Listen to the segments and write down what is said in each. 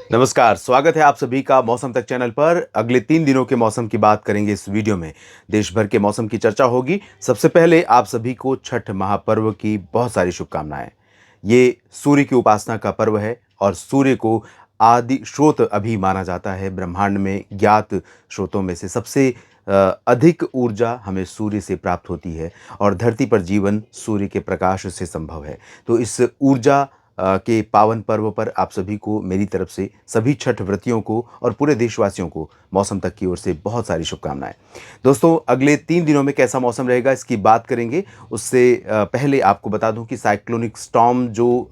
नमस्कार, स्वागत है आप सभी का मौसम तक चैनल पर। अगले 3 दिनों के मौसम की बात करेंगे इस वीडियो में। देश भर के मौसम की चर्चा होगी। सबसे पहले आप सभी को छठ महापर्व की बहुत सारी शुभकामनाएं। ये सूर्य की उपासना का पर्व है और सूर्य को आदि स्रोत अभी माना जाता है। ब्रह्मांड में ज्ञात स्रोतों में से सबसे अधिक ऊर्जा हमें सूर्य से प्राप्त होती है और धरती पर जीवन सूर्य के प्रकाश से संभव है। तो इस ऊर्जा के पावन पर्व पर आप सभी को मेरी तरफ से, सभी छठ व्रतियों को और पूरे देशवासियों को मौसम तक की ओर से बहुत सारी शुभकामनाएं। दोस्तों, अगले 3 दिनों में कैसा मौसम रहेगा इसकी बात करेंगे। उससे पहले आपको बता दूं कि साइक्लोनिक स्टॉर्म जो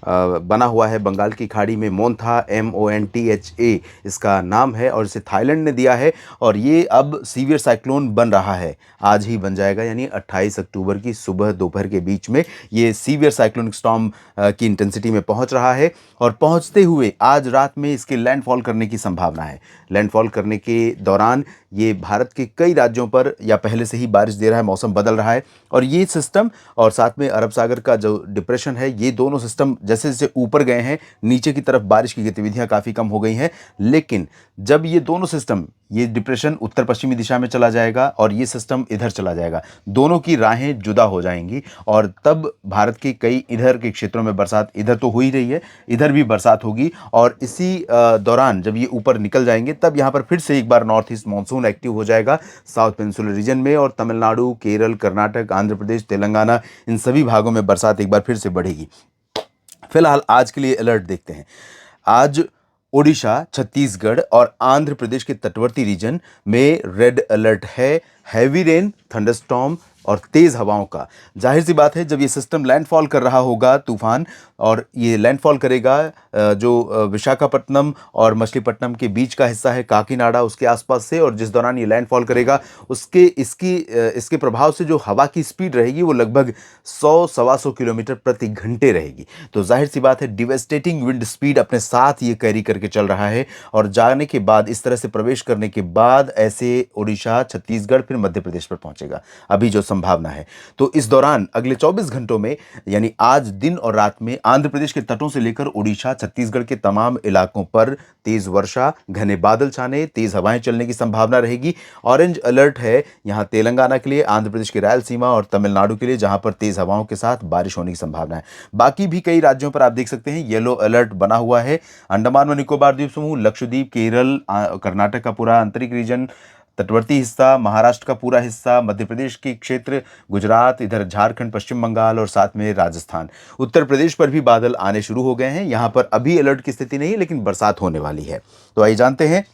बना हुआ है बंगाल की खाड़ी में, मोन्था, MONTHA इसका नाम है और इसे थाईलैंड ने दिया है और ये अब सीवियर साइक्लोन बन रहा है। आज ही बन जाएगा, यानी 28 अक्टूबर की सुबह दोपहर के बीच में ये सीवियर साइक्लोनिक स्टॉर्म की इंटेंसिटी में पहुंच रहा है और पहुंचते हुए आज रात में इसके लैंडफॉल करने की संभावना है। लैंडफॉल करने के दौरान ये भारत के कई राज्यों पर या पहले से ही बारिश दे रहा है, मौसम बदल रहा है और ये सिस्टम और साथ में अरब सागर का जो डिप्रेशन है, ये दोनों सिस्टम जैसे जैसे ऊपर गए हैं नीचे की तरफ बारिश की गतिविधियां काफ़ी कम हो गई हैं। लेकिन जब ये दोनों सिस्टम, ये डिप्रेशन उत्तर पश्चिमी दिशा में चला जाएगा और ये सिस्टम इधर चला जाएगा, दोनों की राहें जुदा हो जाएंगी और तब भारत के कई इधर के क्षेत्रों में बरसात, इधर तो हो ही रही है, इधर भी बरसात होगी और इसी दौरान जब ये ऊपर निकल जाएंगे तब यहाँ पर फिर से एक बार नॉर्थ ईस्ट मानसून एक्टिव हो जाएगा साउथ पेनिनसुलर रीजन में और तमिलनाडु, केरल, कर्नाटक, आंध्र प्रदेश, तेलंगाना, इन सभी भागों में बरसात एक बार फिर से बढ़ेगी। फिलहाल आज के लिए अलर्ट देखते हैं। आज ओडिशा, छत्तीसगढ़ और आंध्र प्रदेश के तटवर्ती रीजन में रेड अलर्ट है, हैवी रेन, थंडरस्टॉर्म और तेज हवाओं का। जाहिर सी बात है, जब ये सिस्टम लैंडफॉल कर रहा होगा तूफान, और ये लैंडफॉल करेगा जो विशाखापट्टनम और मछलीपट्टनम के बीच का हिस्सा है, काकीनाडा उसके आसपास से, और जिस दौरान ये लैंडफॉल करेगा इसके प्रभाव से जो हवा की स्पीड रहेगी वो लगभग 100-125 किलोमीटर प्रति घंटे रहेगी। तो जाहिर सी बात है, डिवेस्टेटिंग विंड स्पीड अपने साथ ये कैरी करके चल रहा है और जाने के बाद, इस तरह से प्रवेश करने के बाद ऐसे ओडिशा, छत्तीसगढ़, फिर मध्य प्रदेश पर पहुंचेगा अभी जो संभावना है। तो इस दौरान अगले 24 घंटों में, यानी आज दिन और रात में, आंध्र प्रदेश के तटों से लेकर ओडिशा, छत्तीसगढ़ के तमाम इलाकों पर तेज वर्षा, घने बादल छाने, तेज हवाएं चलने की संभावना रहेगी। ऑरेंज अलर्ट है यहां तेलंगाना के लिए, आंध्र प्रदेश की रायलसीमा और तमिलनाडु के लिए, जहां पर तेज हवाओं के साथ बारिश होने की संभावना है। बाकी भी कई राज्यों पर आप देख सकते हैं येलो अलर्ट बना हुआ है। अंडमान व निकोबार द्वीप समूह, लक्षद्वीप, केरल, कर्नाटक का पूरा आंतरिक रीजन, तटवर्ती हिस्सा, महाराष्ट्र का पूरा हिस्सा, मध्य प्रदेश के क्षेत्र, गुजरात, इधर झारखंड, पश्चिम बंगाल और साथ में राजस्थान, उत्तर प्रदेश पर भी बादल आने शुरू हो गए हैं। यहां पर अभी अलर्ट की स्थिति नहीं है, लेकिन बरसात होने वाली है। तो आइए जानते हैं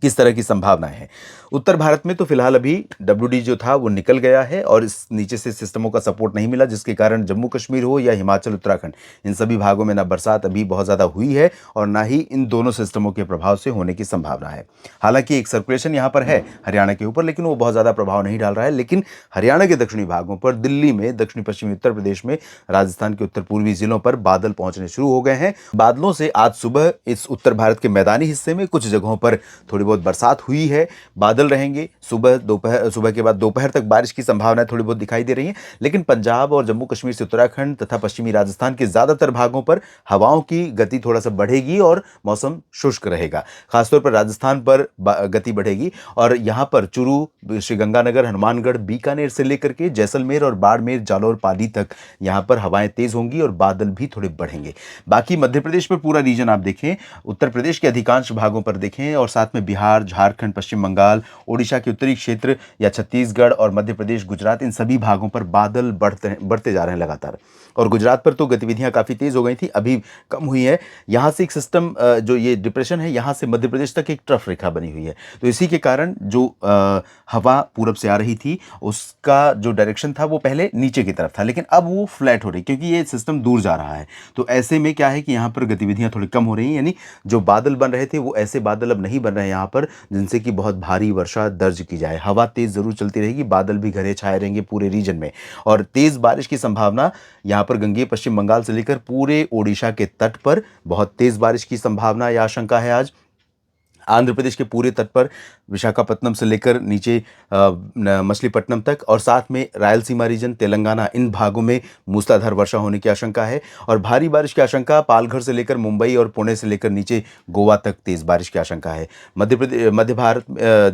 किस तरह की संभावनाएं हैं। उत्तर भारत में तो फिलहाल अभी WD जो था वो निकल गया है और इस नीचे से सिस्टमों का सपोर्ट नहीं मिला, जिसके कारण जम्मू कश्मीर हो या हिमाचल, उत्तराखंड, इन सभी भागों में ना बरसात अभी बहुत ज़्यादा हुई है और ना ही इन दोनों सिस्टमों के प्रभाव से होने की संभावना है। हालांकि एक सर्कुलेशन यहाँ पर है हरियाणा के ऊपर, लेकिन वो बहुत ज़्यादा प्रभाव नहीं डाल रहा है। लेकिन हरियाणा के दक्षिणी भागों पर, दिल्ली में, दक्षिणी पश्चिमी उत्तर प्रदेश में, राजस्थान के उत्तर पूर्वी जिलों पर बादल पहुंचने शुरू हो गए हैं। बादलों से आज सुबह इस उत्तर भारत के मैदानी हिस्से में कुछ जगहों पर थोड़ी बहुत बरसात हुई है। बादल रहेंगे सुबह के बाद दोपहर तक बारिश की संभावना थोड़ी बहुत दिखाई दे रही है। लेकिन पंजाब और जम्मू कश्मीर से उत्तराखंड तथा पश्चिमी राजस्थान के ज्यादातर भागों पर हवाओं की गति थोड़ा सा बढ़ेगी और मौसम शुष्क रहेगा। खासतौर पर राजस्थान पर गति बढ़ेगी और यहां पर चूरू, श्रीगंगानगर, हनुमानगढ़, बीकानेर से लेकर के जैसलमेर और बाड़मेर, जालौर, पाली तक यहां पर हवाएं तेज होंगी और बादल भी थोड़े बढ़ेंगे। बाकी मध्य प्रदेश पर पूरा रीजन आप देखें, उत्तर प्रदेश के अधिकांश भागों पर देखें और साथ में बिहार, झारखंड, पश्चिम बंगाल, ओडिशा के उत्तरी क्षेत्र या छत्तीसगढ़ और मध्य प्रदेश, गुजरात, इन सभी भागों पर बादल बढ़ते जा रहे हैं लगातार। और गुजरात पर तो गतिविधियां काफ़ी तेज हो गई थी, अभी कम हुई है। यहाँ से एक सिस्टम, जो ये डिप्रेशन है, यहाँ से मध्य प्रदेश तक एक ट्रफ रेखा बनी हुई है। तो इसी के कारण जो हवा पूरब से आ रही थी, उसका जो डायरेक्शन था वो पहले नीचे की तरफ था, लेकिन अब वो फ्लैट हो रही, क्योंकि ये सिस्टम दूर जा रहा है। तो ऐसे में क्या है कि यहाँ पर गतिविधियां थोड़ी कम हो रही हैं, यानी जो बादल बन रहे थे वो ऐसे बादल अब नहीं बन रहे हैं यहाँ पर जिनसे कि बहुत भारी वर्षा दर्ज की जाए। हवा तेज जरूर चलती रहेगी, बादल भी घरे छाए रहेंगे पूरे रीजन में और तेज बारिश की संभावना यहाँ पर गंगेय पश्चिम बंगाल से लेकर पूरे ओडिशा के तट पर बहुत तेज बारिश की संभावना या आशंका है आज। आंध्र प्रदेश के पूरे तट पर विशाखापत्तनम से लेकर नीचे मछलीपट्टनम तक और साथ में रायलसीमा रीजन, तेलंगाना, इन भागों में मूसलाधार वर्षा होने की आशंका है। और भारी बारिश की आशंका पालघर से लेकर मुंबई और पुणे से लेकर नीचे गोवा तक तेज बारिश की आशंका है। मध्य भारत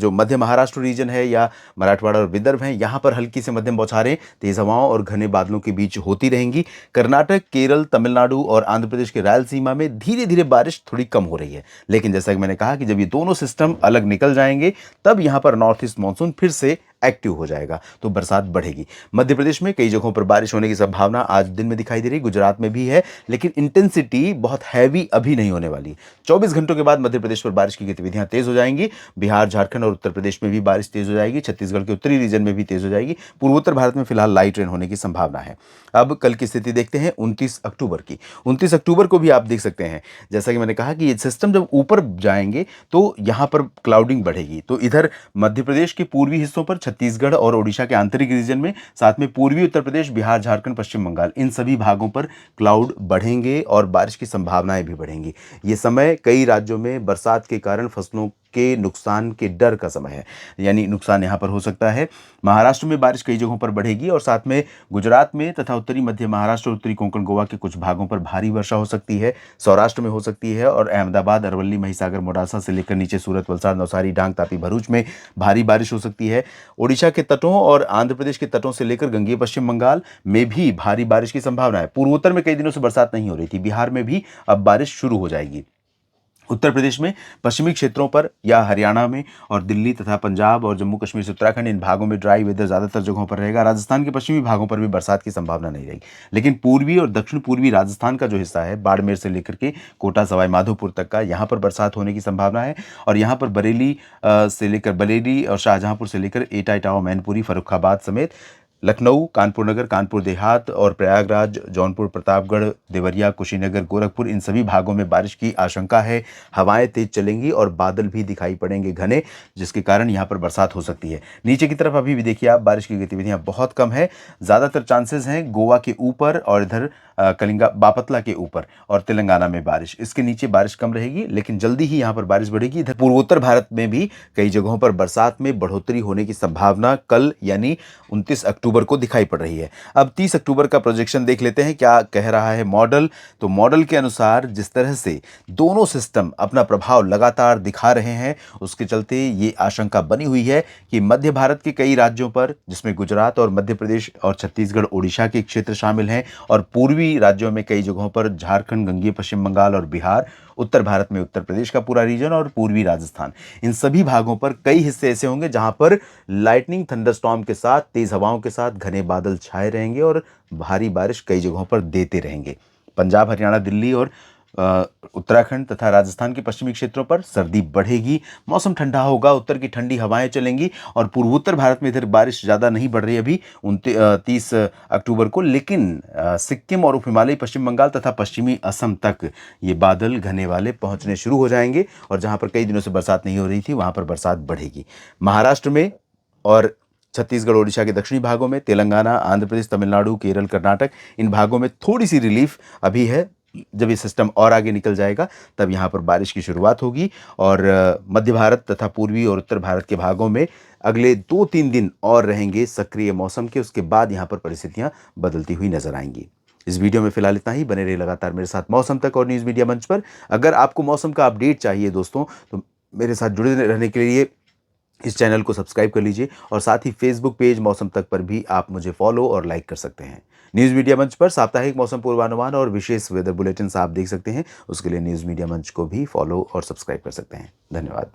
जो मध्य महाराष्ट्र रीजन है या मराठवाड़ा और विदर्भ है, यहाँ पर हल्की से मध्यम बौछारें, तेज हवाओं और घने बादलों के बीच होती रहेंगी। कर्नाटक, केरल, तमिलनाडु और आंध्र प्रदेश के रायलसीमा में धीरे धीरे बारिश थोड़ी कम हो रही है। लेकिन जैसा कि मैंने कहा कि जब ये दोनों सिस्टम अलग निकल जाएंगे तब यहां पर नॉर्थ ईस्ट मानसून फिर से एक्टिव हो जाएगा, तो बरसात बढ़ेगी। मध्य प्रदेश में कई जगहों पर बारिश होने की संभावना आज दिन में दिखाई दे रही, गुजरात में भी है, लेकिन इंटेंसिटी बहुत हैवी अभी नहीं होने वाली। 24 घंटों के बाद मध्य प्रदेश पर बारिश की गतिविधियां तेज हो जाएंगी। बिहार, झारखंड और उत्तर प्रदेश में भी बारिश तेज हो जाएगी। छत्तीसगढ़ के उत्तरी रीजन में भी तेज हो जाएगी। पूर्वोत्तर भारत में फिलहाल लाइट रेन होने की संभावना है। अब कल की स्थिति देखते हैं 29 अक्टूबर की। 29 अक्टूबर को भी आप देख सकते हैं, जैसा कि मैंने कहा कि ये सिस्टम जब ऊपर जाएंगे तो यहां पर क्लाउडिंग बढ़ेगी। तो इधर मध्य प्रदेश के पूर्वी हिस्सों पर, छत्तीसगढ़ और ओडिशा के आंतरिक रीजन में, साथ में पूर्वी उत्तर प्रदेश, बिहार, झारखंड, पश्चिम बंगाल, इन सभी भागों पर क्लाउड बढ़ेंगे और बारिश की संभावनाएं भी बढ़ेंगी। ये समय कई राज्यों में बरसात के कारण फसलों के नुकसान के डर का समय है, यानी नुकसान यहां पर हो सकता है। महाराष्ट्र में बारिश कई जगहों पर बढ़ेगी और साथ में गुजरात में तथा उत्तरी मध्य महाराष्ट्र और उत्तरी कोंकण गोवा के कुछ भागों पर भारी वर्षा हो सकती है। सौराष्ट्र में हो सकती है और अहमदाबाद, अरवली, महिसागर, मोडासा से लेकर नीचे सूरत, वलसाड़, नवसारी, डांग, तापी, भरूच में भारी बारिश हो सकती है। ओडिशा के तटों और आंध्र प्रदेश के तटों से लेकर गंगेय पश्चिम बंगाल में भी भारी बारिश की संभावना है। पूर्वोत्तर में कई दिनों से बरसात नहीं हो रही थी, बिहार में भी अब बारिश शुरू हो जाएगी। उत्तर प्रदेश में पश्चिमी क्षेत्रों पर या हरियाणा में और दिल्ली तथा पंजाब और जम्मू कश्मीर से उत्तराखंड, इन भागों में ड्राई वेदर ज़्यादातर जगहों पर रहेगा। राजस्थान के पश्चिमी भागों पर भी बरसात की संभावना नहीं रहेगी, लेकिन पूर्वी और दक्षिण पूर्वी राजस्थान का जो हिस्सा है, बाड़मेर से लेकर के कोटा, सवाई माधोपुर तक का, यहाँ पर बरसात होने की संभावना है। और यहाँ पर बरेली और शाहजहांपुर से लेकर एटा, इटावा, मैनपुरी, फर्रुखाबाद समेत लखनऊ, कानपुर नगर, कानपुर देहात और प्रयागराज, जौनपुर, प्रतापगढ़, देवरिया, कुशीनगर, गोरखपुर, इन सभी भागों में बारिश की आशंका है। हवाएं तेज चलेंगी और बादल भी दिखाई पड़ेंगे घने, जिसके कारण यहाँ पर बरसात हो सकती है। नीचे की तरफ अभी भी देखिए आप, बारिश की गतिविधियां बहुत कम है। ज़्यादातर चांसेस हैं गोवा के ऊपर और इधर कलिंगा, बापतला के ऊपर और तेलंगाना में बारिश। इसके नीचे बारिश कम रहेगी, लेकिन जल्दी ही यहाँ पर बारिश बढ़ेगी। इधर पूर्वोत्तर भारत में भी कई जगहों पर बरसात में बढ़ोतरी होने की संभावना कल यानी 29 अक्टूबर को दिखाई पड़ रही है। अब 30 अक्टूबर का प्रोजेक्शन देख लेते हैं, क्या कह रहा है मॉडल। तो मॉडल के अनुसार जिस तरह से दोनों सिस्टम अपना प्रभाव लगातार दिखा रहे हैं, उसके चलते ये आशंका बनी हुई है कि मध्य भारत के कई राज्यों पर, जिसमें गुजरात और मध्य प्रदेश और छत्तीसगढ़, ओडिशा के क्षेत्र शामिल हैं, और पूर्वी राज्यों में कई जगहों पर झारखंड, गंगेय पश्चिम बंगाल और बिहार, उत्तर भारत में उत्तर प्रदेश का पूरा रीजन और पूर्वी राजस्थान, इन सभी भागों पर कई हिस्से ऐसे होंगे जहां पर लाइटनिंग, थंडरस्टॉर्म के साथ, तेज हवाओं के साथ घने बादल छाए रहेंगे और भारी बारिश कई जगहों पर देते रहेंगे। पंजाब, हरियाणा, दिल्ली और उत्तराखंड तथा राजस्थान के पश्चिमी क्षेत्रों पर सर्दी बढ़ेगी, मौसम ठंडा होगा, उत्तर की ठंडी हवाएं चलेंगी और पूर्वोत्तर भारत में इधर बारिश ज़्यादा नहीं बढ़ रही अभी 30 अक्टूबर को, लेकिन सिक्किम और उप हिमालयी पश्चिम बंगाल तथा पश्चिमी असम तक ये बादल घने वाले पहुंचने शुरू हो जाएंगे और जहां पर कई दिनों से बरसात नहीं हो रही थी वहां पर बरसात बढ़ेगी। महाराष्ट्र में और छत्तीसगढ़, ओडिशा के दक्षिणी भागों में, तेलंगाना, आंध्र प्रदेश, तमिलनाडु, केरल, कर्नाटक, इन भागों में थोड़ी सी रिलीफ अभी है। जब ये सिस्टम और आगे निकल जाएगा तब यहाँ पर बारिश की शुरुआत होगी और मध्य भारत तथा पूर्वी और उत्तर भारत के भागों में अगले 2-3 दिन और रहेंगे सक्रिय मौसम के। उसके बाद यहाँ पर परिस्थितियाँ बदलती हुई नजर आएंगी। इस वीडियो में फिलहाल इतना ही। बने रहिए लगातार मेरे साथ मौसम तक और न्यूज़ मीडिया मंच पर। अगर आपको मौसम का अपडेट चाहिए दोस्तों, तो मेरे साथ जुड़े रहने के लिए इस चैनल को सब्सक्राइब कर लीजिए और साथ ही फेसबुक पेज मौसम तक पर भी आप मुझे फॉलो और लाइक कर सकते हैं। न्यूज़ मीडिया मंच पर साप्ताहिक मौसम पूर्वानुमान और विशेष वेदर बुलेटिन आप देख सकते हैं। उसके लिए न्यूज़ मीडिया मंच को भी फॉलो और सब्सक्राइब कर सकते हैं। धन्यवाद।